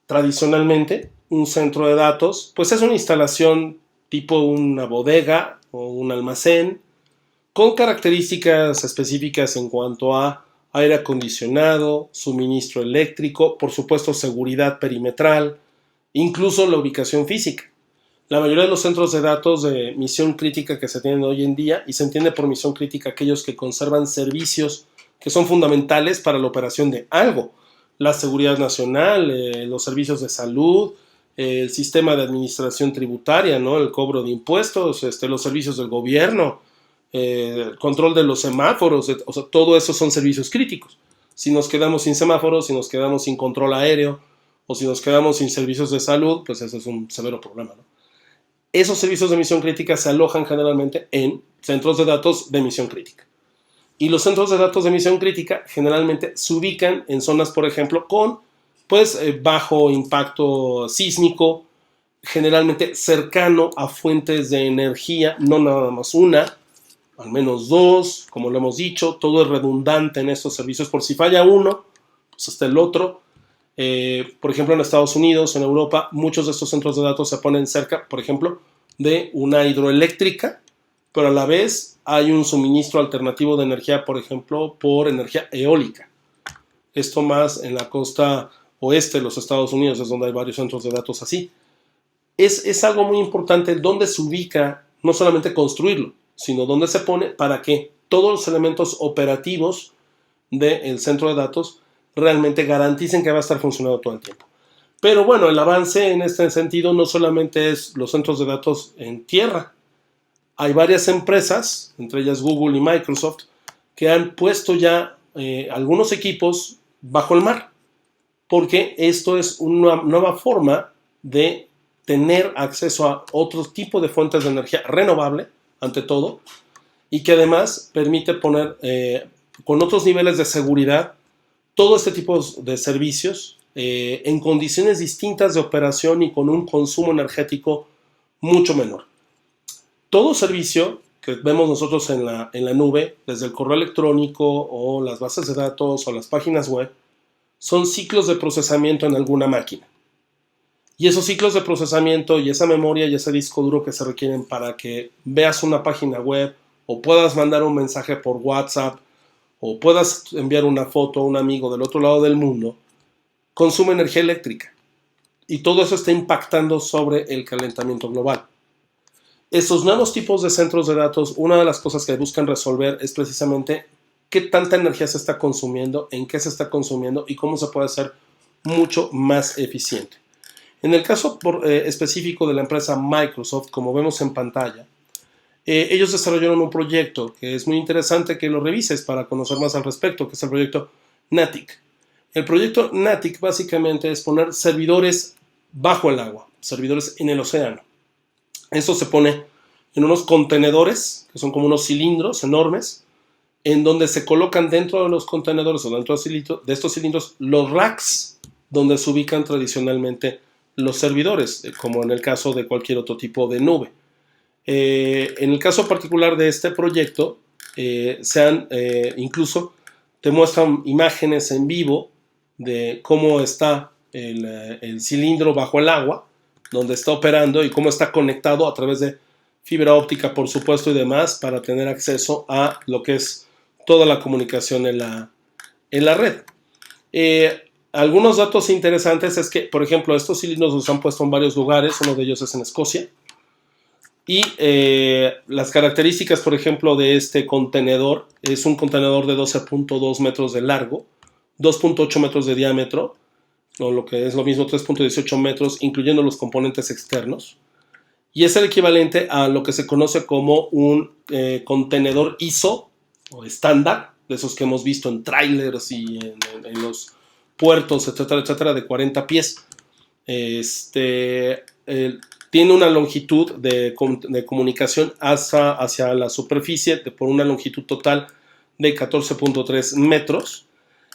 Tradicionalmente, un centro de datos, pues es una instalación tipo una bodega o un almacén con características específicas en cuanto a aire acondicionado, suministro eléctrico, por supuesto seguridad perimetral, incluso la ubicación física. La mayoría de los centros de datos de misión crítica que se tienen hoy en día, y se entiende por misión crítica aquellos que conservan servicios que son fundamentales para la operación de algo, la seguridad nacional, los servicios de salud, el sistema de administración tributaria, ¿no? El cobro de impuestos, los servicios del gobierno, el control de los semáforos, o sea, todo eso son servicios críticos. Si nos quedamos sin semáforos, si nos quedamos sin control aéreo, o si nos quedamos sin servicios de salud, pues eso es un severo problema, ¿no? Esos servicios de misión crítica se alojan generalmente en centros de datos de misión crítica. Y los centros de datos de misión crítica generalmente se ubican en zonas, por ejemplo, con bajo impacto sísmico, generalmente cercano a fuentes de energía, no nada más una, al menos dos, como lo hemos dicho, todo es redundante en estos servicios, por si falla uno, pues está el otro. Por ejemplo, en Estados Unidos, en Europa, muchos de estos centros de datos se ponen cerca, por ejemplo, de una hidroeléctrica, pero a la vez hay un suministro alternativo de energía, por ejemplo, por energía eólica. Esto más en la costa oeste de los Estados Unidos, es donde hay varios centros de datos así. Es algo muy importante dónde se ubica, no solamente construirlo, sino dónde se pone para que todos los elementos operativos del centro de datos realmente garanticen que va a estar funcionando todo el tiempo. Pero bueno, el avance en este sentido no solamente es los centros de datos en tierra. Hay varias empresas, entre ellas Google y Microsoft, que han puesto ya algunos equipos bajo el mar, porque esto es una nueva forma de tener acceso a otro tipo de fuentes de energía renovable, ante todo, y que además permite poner con otros niveles de seguridad todo este tipo de servicios en condiciones distintas de operación y con un consumo energético mucho menor. Todo servicio que vemos nosotros en la nube, desde el correo electrónico o las bases de datos o las páginas web, son ciclos de procesamiento en alguna máquina. Y esos ciclos de procesamiento y esa memoria y ese disco duro que se requieren para que veas una página web o puedas mandar un mensaje por WhatsApp o puedas enviar una foto a un amigo del otro lado del mundo, consume energía eléctrica. Y todo eso está impactando sobre el calentamiento global. Estos nuevos tipos de centros de datos, una de las cosas que buscan resolver es precisamente qué tanta energía se está consumiendo, en qué se está consumiendo y cómo se puede hacer mucho más eficiente. En el caso específico de la empresa Microsoft, como vemos en pantalla, ellos desarrollaron un proyecto que es muy interesante que lo revises para conocer más al respecto, que es el proyecto NATIC. El proyecto NATIC básicamente es poner servidores bajo el agua, servidores en el océano. Esto se pone en unos contenedores, que son como unos cilindros enormes, en donde se colocan dentro de los contenedores o dentro de estos cilindros los racks donde se ubican tradicionalmente los servidores, como en el caso de cualquier otro tipo de nube. En el caso particular de este proyecto, incluso te muestran imágenes en vivo de cómo está el cilindro bajo el agua, donde está operando y cómo está conectado a través de fibra óptica, por supuesto, y demás, para tener acceso a lo que es toda la comunicación en la red. Algunos datos interesantes es que, por ejemplo, estos cilindros los han puesto en varios lugares, uno de ellos es en Escocia, y las características, por ejemplo, de este contenedor, es un contenedor de 12.2 metros de largo, 2.8 metros de diámetro, o lo que es lo mismo 3.18 metros, incluyendo los componentes externos, y es el equivalente a lo que se conoce como un contenedor ISO, o estándar, de esos que hemos visto en trailers y en los puertos, etcétera, etcétera, de 40 pies. Tiene una longitud de comunicación hacia la superficie por una longitud total de 14.3 metros,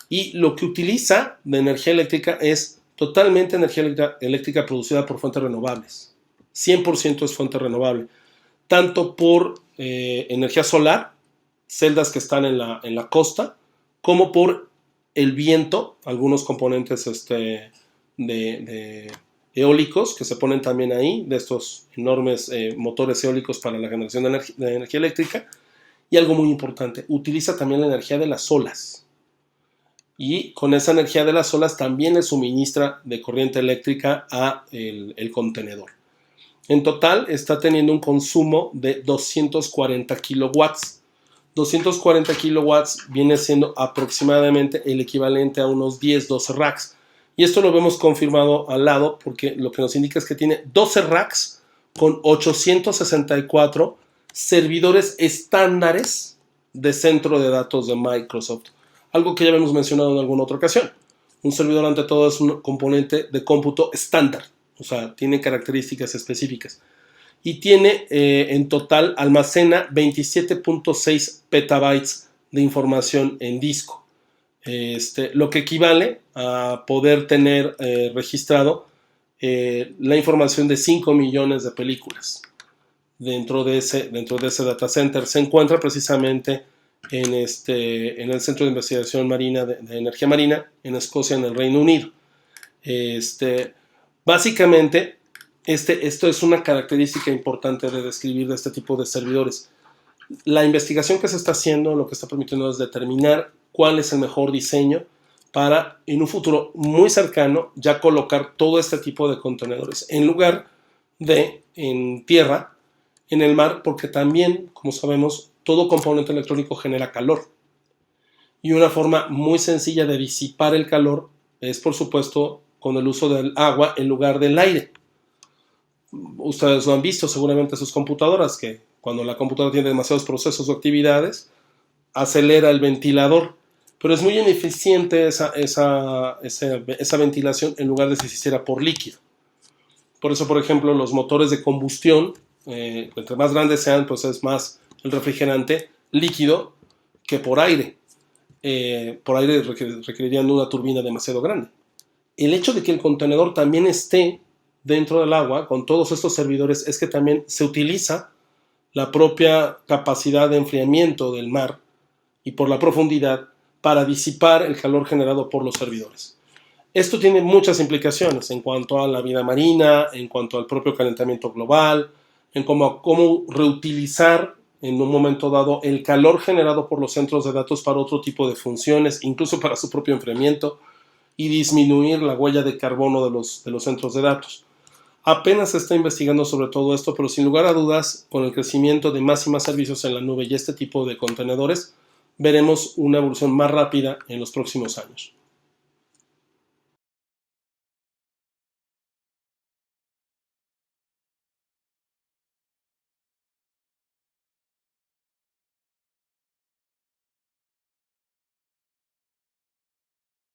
y lo que utiliza de energía eléctrica es totalmente energía eléctrica producida por fuentes renovables. 100% es fuente renovable, tanto por energía solar, celdas que están en la costa, como por el viento, algunos componentes de eólicos que se ponen también ahí, de estos enormes motores eólicos para la generación de energía eléctrica. Y algo muy importante, utiliza también la energía de las olas. Y con esa energía de las olas también le suministra de corriente eléctrica a el contenedor. En total está teniendo un consumo de 240 kilowatts. 240 kilowatts viene siendo aproximadamente el equivalente a unos 10-12 racks. Y esto lo vemos confirmado al lado porque lo que nos indica es que tiene 12 racks con 864 servidores estándares de centro de datos de Microsoft. Algo que ya habíamos mencionado en alguna otra ocasión. Un servidor ante todo es un componente de cómputo estándar. O sea, tiene características específicas. Y tiene en total almacena 27.6 petabytes de información en disco. Lo que equivale a poder tener registrado la información de 5 millones de películas dentro de ese data center. Se encuentra precisamente en el Centro de Investigación Marina de Energía Marina en Escocia, en el Reino Unido. Básicamente, esto es una característica importante de describir de este tipo de servidores. La investigación que se está haciendo lo que está permitiendo es determinar cuál es el mejor diseño para, en un futuro muy cercano, ya colocar todo este tipo de contenedores en lugar de en tierra, en el mar, porque también, como sabemos, todo componente electrónico genera calor. Y una forma muy sencilla de disipar el calor es, por supuesto, con el uso del agua en lugar del aire. Ustedes lo han visto seguramente en sus computadoras, que cuando la computadora tiene demasiados procesos o actividades, acelera el ventilador. Pero es muy ineficiente esa ventilación en lugar de si se hiciera por líquido. Por eso, por ejemplo, los motores de combustión, entre más grandes sean, pues es más el refrigerante líquido que por aire. Por aire requerirían una turbina demasiado grande. El hecho de que el contenedor también esté dentro del agua con todos estos servidores es que también se utiliza la propia capacidad de enfriamiento del mar y por la profundidad para disipar el calor generado por los servidores. Esto tiene muchas implicaciones en cuanto a la vida marina, en cuanto al propio calentamiento global, en cómo reutilizar en un momento dado el calor generado por los centros de datos para otro tipo de funciones, incluso para su propio enfriamiento, y disminuir la huella de carbono de los centros de datos. Apenas se está investigando sobre todo esto, pero sin lugar a dudas, con el crecimiento de más y más servicios en la nube y este tipo de contenedores, veremos una evolución más rápida en los próximos años.